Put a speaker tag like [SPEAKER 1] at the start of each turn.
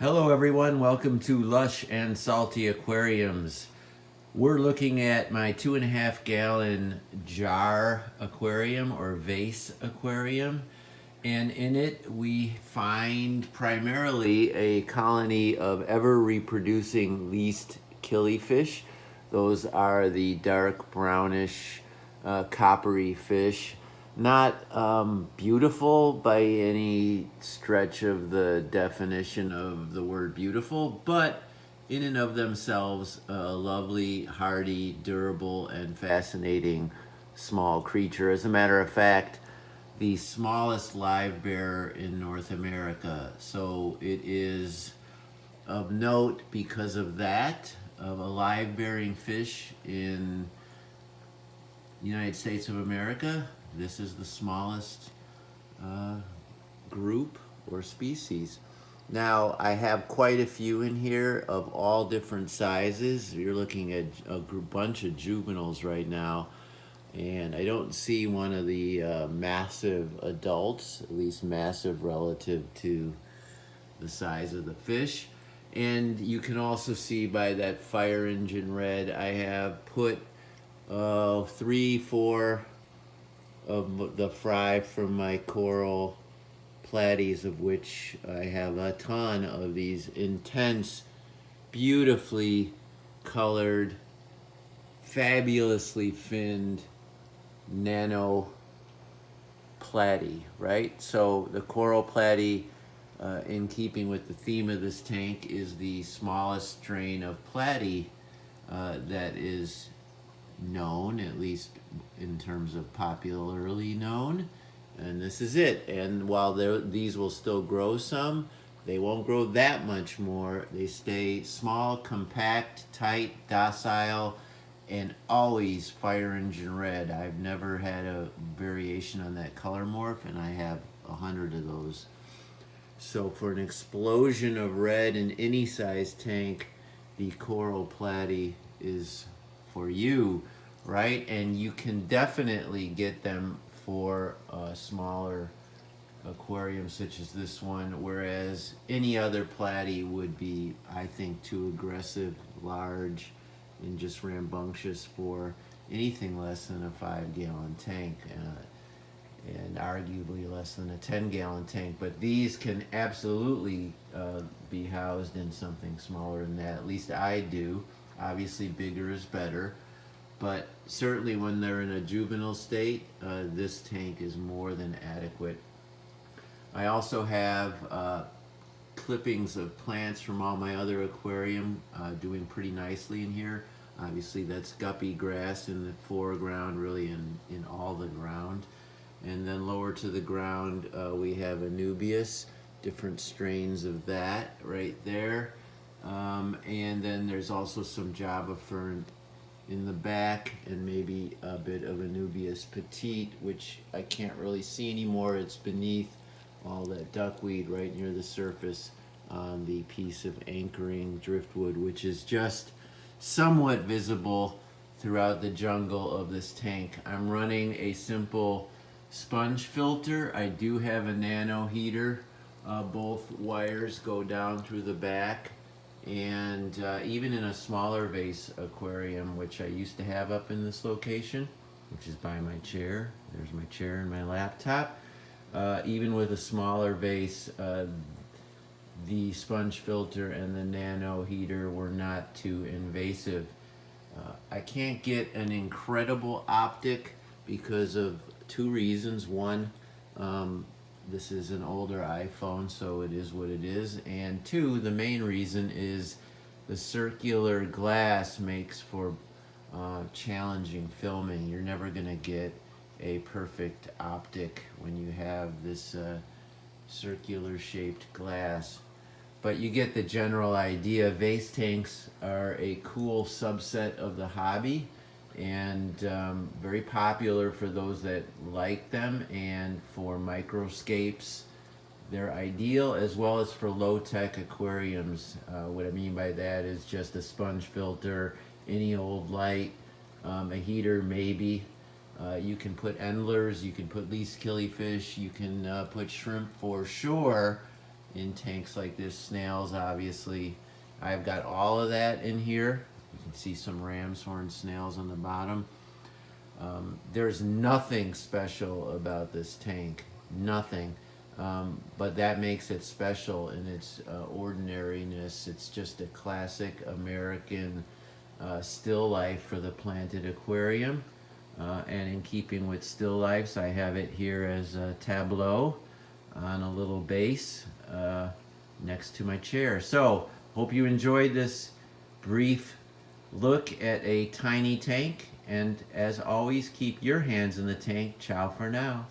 [SPEAKER 1] Hello everyone, welcome to Lush and Salty Aquariums. We're looking at my 2.5 gallon jar aquarium or vase aquarium, and in it we find primarily a colony of ever reproducing least killifish. Those are the dark brownish coppery fish. Not beautiful by any stretch of the definition of the word beautiful, but in and of themselves, a lovely, hardy, durable, and fascinating small creature. As a matter of fact, the smallest live bearer in North America. So it is of note because of that, of a live bearing fish in the United States of America. This is the smallest group or species. Now, I have quite a few in here of all different sizes. You're looking at a bunch of juveniles right now, and I don't see one of the massive adults, at least massive relative to the size of the fish. And you can also see by that fire engine red, I have put 3, 4 of the fry from my coral platties, of which I have a ton of these intense, beautifully colored, fabulously finned nano platy, right? So the coral platy, in keeping with the theme of this tank, is the smallest strain of platy that is known, at least in terms of popularly known, and this is it. And while these will still grow some, they won't grow that much more. They stay small, compact, tight, docile, and always fire engine red. I've never had a variation on that color morph, and I have 100 of those. So for an explosion of red in any size tank, the coral platy is for you, right? And you can definitely get them for a smaller aquarium such as this one, whereas any other platy would be, I think, too aggressive, large, and just rambunctious for anything less than a 5-gallon tank, and arguably less than a 10-gallon tank. But these can absolutely be housed in something smaller than that. At least I do. Obviously, bigger is better. But certainly when they're in a juvenile state, this tank is more than adequate. I also have clippings of plants from all my other aquarium doing pretty nicely in here. Obviously that's guppy grass in the foreground, really in all the ground. And then lower to the ground we have Anubias, different strains of that right there. And then there's also some Java fern in the back, and maybe a bit of Anubias petite, which I can't really see anymore. It's beneath all that duckweed right near the surface on the piece of anchoring driftwood, which is just somewhat visible throughout the jungle of this tank. I'm running a simple sponge filter. I do have a nano heater. Both wires go down through the back, and even in a smaller vase aquarium, which I used to have up in this location, which is by my chair, there's my chair and my laptop, even with a smaller vase, the sponge filter and the nano heater were not too invasive. I can't get an incredible optic because of 2 reasons. One, this is an older iPhone, so it is what it is. And 2, the main reason is the circular glass makes for challenging filming. You're never going to get a perfect optic when you have this circular shaped glass. But you get the general idea. Vase tanks are a cool subset of the hobby, and very popular for those that like them, and for microscapes they're ideal, as well as for low-tech aquariums. What I mean by that is just a sponge filter, any old light, a heater maybe. You can put endlers, you can put least killifish, you can put shrimp for sure, in tanks like this. Snails, obviously. I've got all of that in here. You can see some ram's horn snails on the bottom. There's nothing special about this tank, nothing. But that makes it special in its ordinariness. It's just a classic American still life for the planted aquarium. And in keeping with still lifes, I have it here as a tableau on a little base next to my chair. So, hope you enjoyed this brief look at a tiny tank. And as always, keep your hands in the tank. Ciao for now.